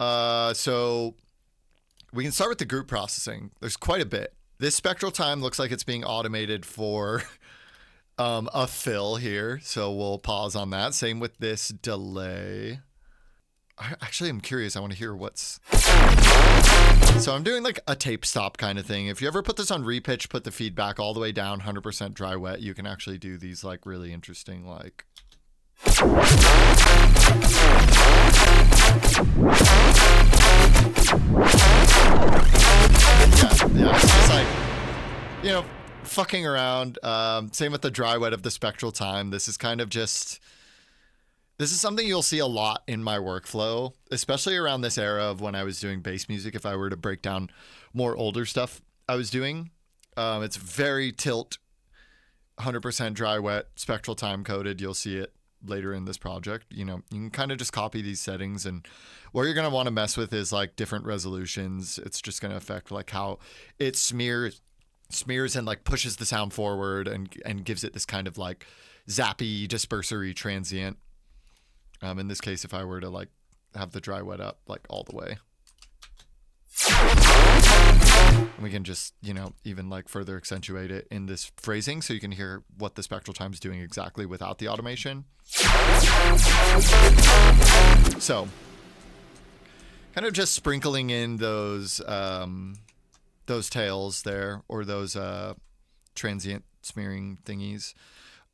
So we can start with the group processing. There's quite a bit. This spectral time looks like it's being automated for a fill here. So we'll pause on that. Same with this delay. I actually am curious. I want to hear what's... So I'm doing like a tape stop kind of thing. If you ever put this on repitch, put the feedback all the way down, 100% dry wet, you can actually do these like really interesting like... Yeah, it's just like, you know, fucking around. Same with the dry wet of the spectral time. This is kind of just... This is something you'll see a lot in my workflow, especially around this era of when I was doing bass music. If I were to break down more older stuff I was doing, it's very tilt, 100% dry wet, spectral time coded. You'll see it later in this project. You know, you can kind of just copy these settings, and what you're going to want to mess with is like different resolutions. It's just going to affect like how it smears and like pushes the sound forward and gives it this kind of like zappy, dispersory transient. In this case, if I were to like have the dry wet up like all the way, and we can just, you know, even like further accentuate it in this phrasing so you can hear what the spectral time is doing exactly without the automation. So kind of just sprinkling in those tails there, or those transient smearing thingies.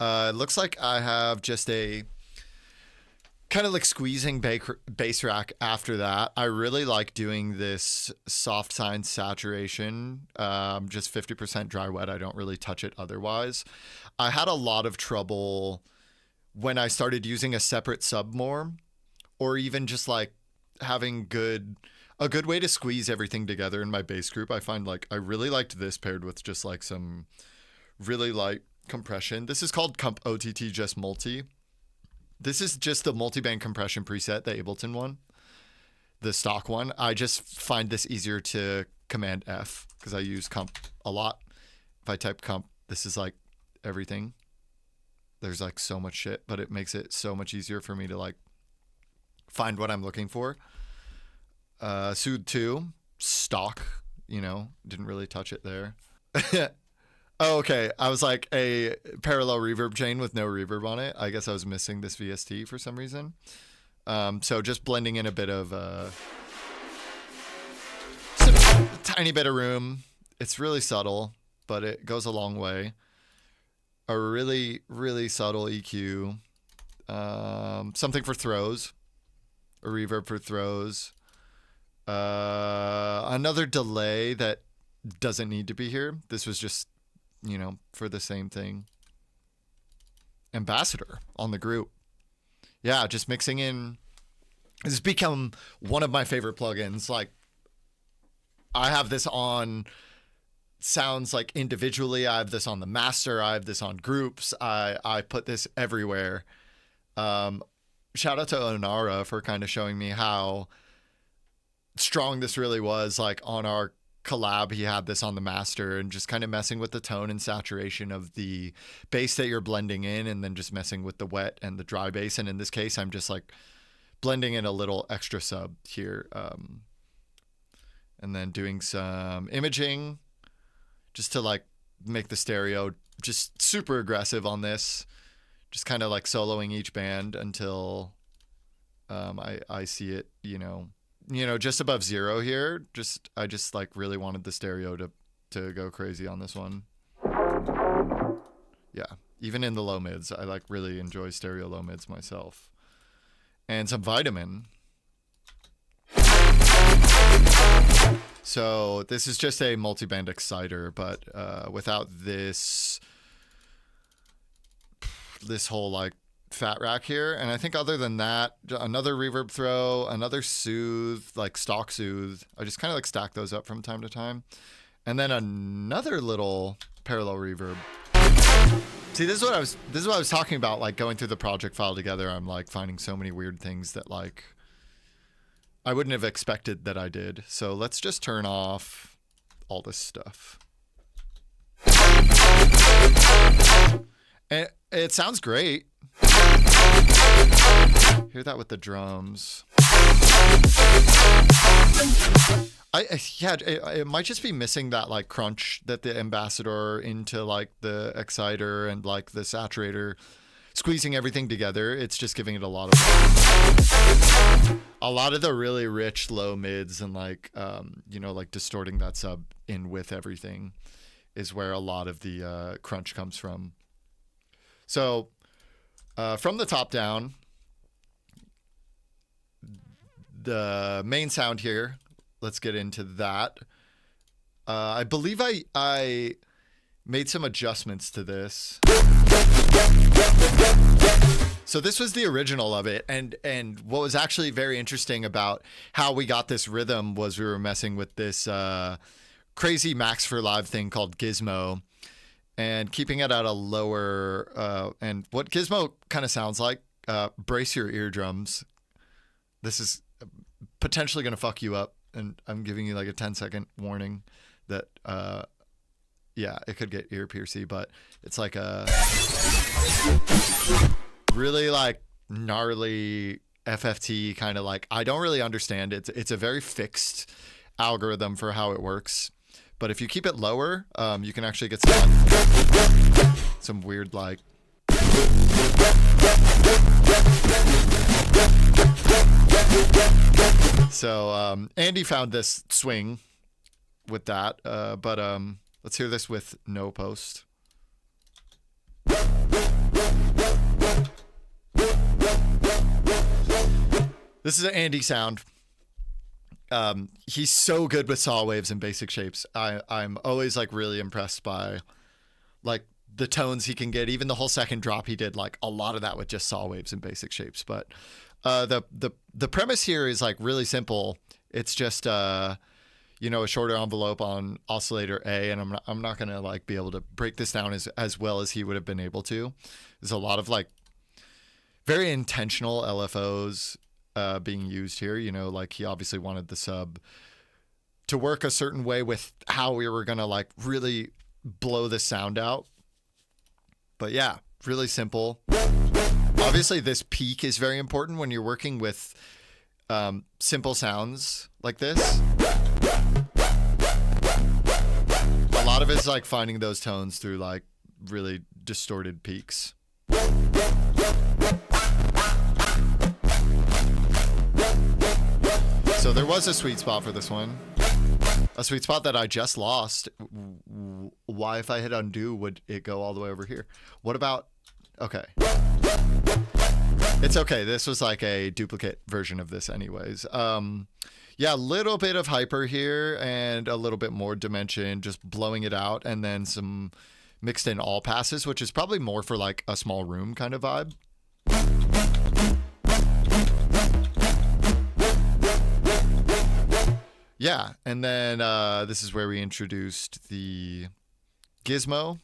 It looks like I have just a kind of like squeezing bass rack after that. I really like doing this soft sine saturation, just 50% dry wet. I don't really touch it otherwise. I had a lot of trouble when I started using a separate sub more, or even just like having a good way to squeeze everything together in my bass group. I find like I really liked this paired with just like some really light compression. This is called Comp OTT Just Multi. This is just the multiband compression preset, the Ableton one, the stock one. I just find this easier to Command F because I use comp a lot. If I type comp, this is like everything. There's like so much shit, but it makes it so much easier for me to like find what I'm looking for. Soothe 2, stock, you know, didn't really touch it there. Oh, okay. I was like a parallel reverb chain with no reverb on it. I guess I was missing this VST for some reason. So just blending in a bit of just a tiny bit of room. It's really subtle, but it goes a long way. A really, really subtle EQ. Something for throws. A reverb for throws. Another delay that doesn't need to be here. This was just, you know, for the same thing. Ambassador on the group. Yeah, just mixing in. This has become one of my favorite plugins. Like, I have this on sounds like individually. I have this on the master. I have this on groups. I put this everywhere. Shout out to Onara for kind of showing me how strong this really was. Like on our collab, he had this on the master, and just kind of messing with the tone and saturation of the bass that you're blending in, and then just messing with the wet and the dry bass. And in this case, I'm just like blending in a little extra sub here, and then doing some imaging just to like make the stereo just super aggressive on this, just kind of like soloing each band until I see it, you know, just above 0 here. I just like really wanted the stereo to go crazy on this one. Yeah, even in the low mids, I like really enjoy stereo low mids myself. And some vitamin. So this is just a multi-band exciter, but without this whole like fat rack here. And I think other than that, another reverb throw, another soothe, like stock soothe. I just kind of like stack those up from time to time. And then another little parallel reverb. See, this is what I was talking about, like going through the project file together. I'm like finding so many weird things that like I wouldn't have expected that I did. So let's just turn off all this stuff. And it sounds great. Hear that with the drums. Yeah, it might just be missing that like crunch that the ambassador into like the exciter and like the saturator, squeezing everything together. It's just giving it a lot of the really rich low mids and like like distorting that sub in with everything is where a lot of the crunch comes from. So from the top down, the main sound here. Let's get into that. I believe I made some adjustments to this. So this was the original of it, and what was actually very interesting about how we got this rhythm was we were messing with this crazy Max for Live thing called Gizmo, and keeping it at a lower and what Gizmo kind of sounds like. Brace your eardrums. This is potentially going to fuck you up. And I'm giving you like a 10-second warning that, it could get ear piercy, but it's like a really like gnarly FFT kind of like, I don't really understand it. It's a very fixed algorithm for how it works. But if you keep it lower, you can actually get some weird like. So Andy found this swing with that, but let's hear this with no post. This is an Andy sound. He's so good with saw waves and basic shapes. I'm always like really impressed by like the tones he can get. Even the whole second drop he did, like a lot of that with just saw waves and basic shapes. But the premise here is like really simple. It's just a shorter envelope on oscillator A, and I'm not gonna like be able to break this down as well as he would have been able to. There's a lot of like very intentional LFOs being used here. Like he obviously wanted the sub to work a certain way with how we were gonna like really blow the sound out. But yeah, really simple. Obviously, this peak is very important when you're working with simple sounds like this. A lot of it's like finding those tones through like really distorted peaks. So there was a sweet spot for this one. A sweet spot that I just lost. Why, if I hit undo, would it go all the way over here? What about... Okay. It's okay. This was like a duplicate version of this anyways. Yeah, a little bit of hyper here and a little bit more dimension, just blowing it out, and then some mixed in all passes, which is probably more for like a small room kind of vibe. Yeah, and then this is where we introduced the Gizmo.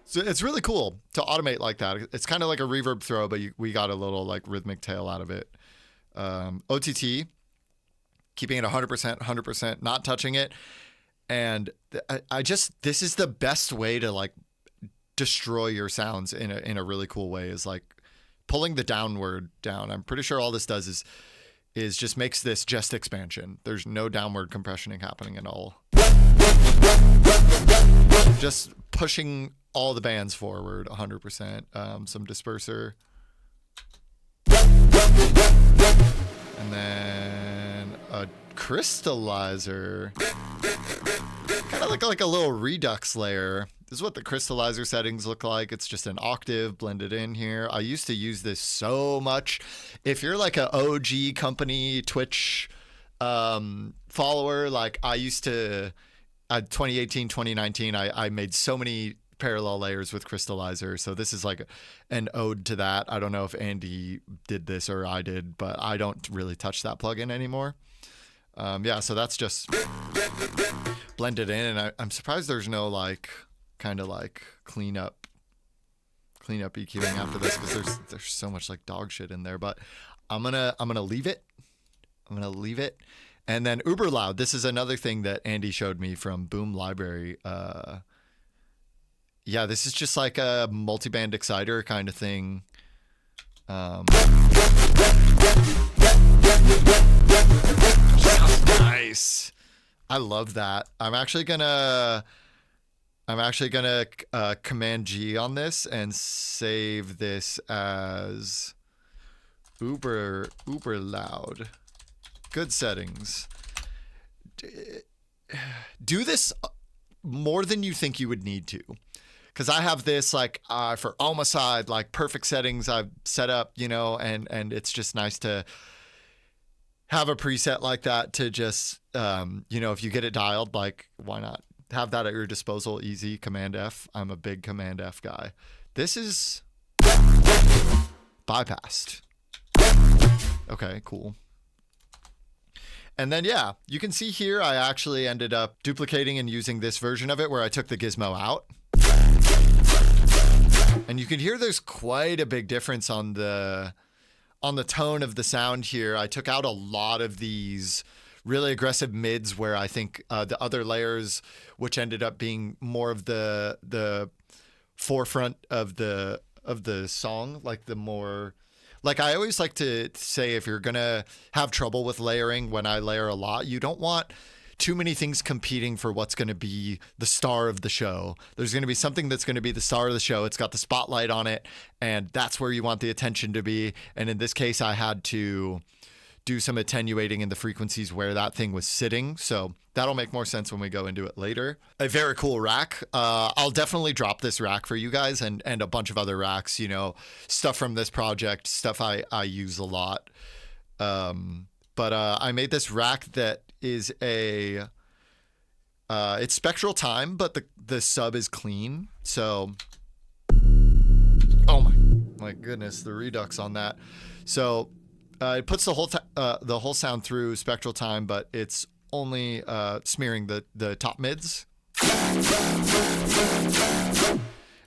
So it's really cool to automate like that. It's kind of like a reverb throw, but we got a little like rhythmic tail out of it. OTT, keeping it 100%, not touching it. And this is the best way to like destroy your sounds in a really cool way, is like pulling the downward down. I'm pretty sure all this does is just makes this just expansion. There's no downward compressioning happening at all. Just pushing all the bands forward 100%. Some disperser. And then a crystallizer. Kind of like a little redux layer. This is what the crystallizer settings look like. It's just an octave blended in here. I used to use this so much. If you're like an OG Kompany Twitch follower, like I used to, 2018, 2019, I made so many parallel layers with crystallizer. So this is like an ode to that. I don't know if Andy did this or I did, but I don't really touch that plugin anymore. Yeah, so that's just blended in, and I'm surprised there's no like kind of like cleanup EQing after this, because there's so much like dog shit in there. But I'm gonna leave it. And then uber loud. This is another thing that Andy showed me from Boom Library. Yeah, this is just like a multiband exciter kind of thing. Sounds nice. I love that. I'm actually gonna Command G on this and save this as uber loud. Good settings. Do this more than you think you would need to. Because I have this like for Homicide, like perfect settings I've set up, you know, and it's just nice to have a preset like that to just, you know, if you get it dialed, like why not have that at your disposal? Easy. Command F. I'm a big Command F guy. This is bypassed. Okay, cool. And then, yeah, you can see here I actually ended up duplicating and using this version of it where I took the Gizmo out. And you can hear there's quite a big difference on the tone of the sound here. I took out a lot of these really aggressive mids where I think the other layers, which ended up being more of the forefront of the song, like the more... Like I always like to say, if you're going to have trouble with layering, when I layer a lot, you don't want too many things competing for what's going to be the star of the show. There's going to be something that's going to be the star of the show. It's got the spotlight on it, and that's where you want the attention to be. And in this case, I had to do some attenuating in the frequencies where that thing was sitting. So that'll make more sense when we go into it later. A very cool rack. I'll definitely drop this rack for you guys and a bunch of other racks, you know, stuff from this project, stuff I use a lot. But I made this rack that is it's spectral time, but the sub is clean. So, oh my goodness, the redux on that. So it puts the whole sound through spectral time, but it's only smearing the top mids.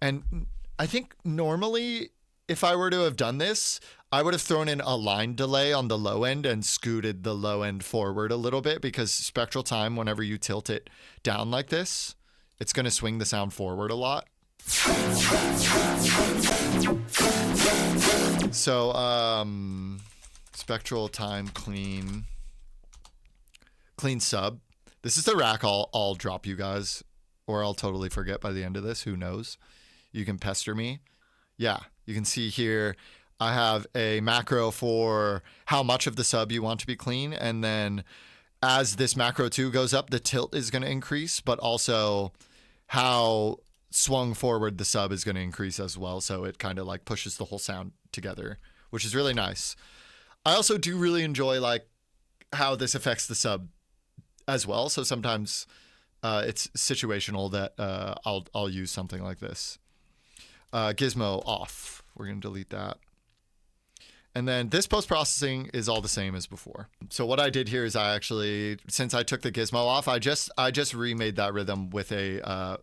And I think normally, if I were to have done this, I would have thrown in a line delay on the low end and scooted the low end forward a little bit, because spectral time, whenever you tilt it down like this, it's going to swing the sound forward a lot. So, spectral time clean sub. This is the rack I'll drop you guys, or I'll totally forget by the end of this. Who knows? You can pester me. Yeah, you can see here I have a macro for how much of the sub you want to be clean, and then as this macro 2 goes up, the tilt is going to increase, but also how swung forward the sub is going to increase as well. So it kind of like pushes the whole sound together, which is really nice. I also do really enjoy like how this affects the sub as well. So sometimes it's situational that I'll use something like this. Gizmo off. We're going to delete that. And then this post-processing is all the same as before. So what I did here is I actually, since I took the Gizmo off, I just remade that rhythm with a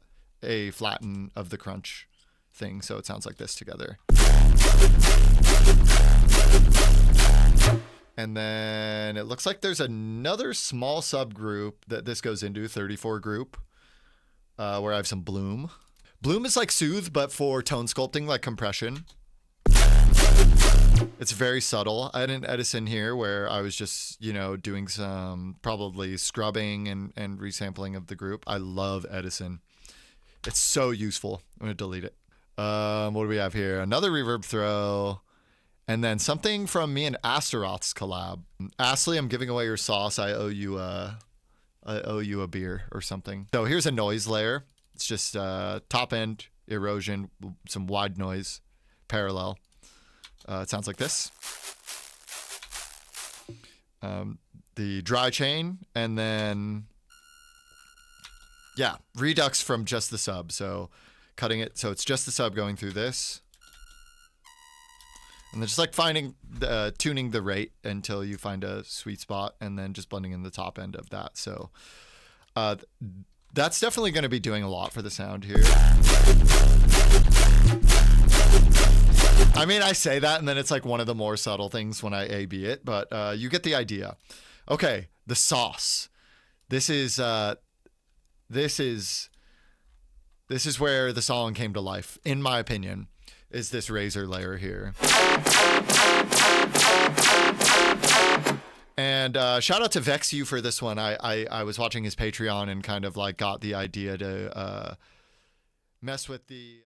flatten of the crunch thing. So it sounds like this together. And then it looks like there's another small subgroup that this goes into, 34 group, where I have some bloom. Bloom is like soothe, but for tone sculpting, like compression. It's very subtle. I had an Edison here where I was just, you know, doing some probably scrubbing and resampling of the group. I love Edison. It's so useful. I'm going to delete it. What do we have here? Another reverb throw. And then something from me and Astaroth's collab. Astley, I'm giving away your sauce. I owe you a beer or something. So here's a noise layer. It's just top end erosion, some wide noise, parallel. It sounds like this. The dry chain, and then, yeah, redux from just the sub. So cutting it, so it's just the sub going through this. And then just like tuning the rate until you find a sweet spot, and then just blending in the top end of that. So that's definitely going to be doing a lot for the sound here. I mean, I say that, and then it's like one of the more subtle things when I A/B it, but you get the idea. Okay, the sauce. This is where the song came to life, in my opinion. is this razor layer here. And shout out to VexU for this one. I was watching his Patreon and kind of like got the idea to mess with the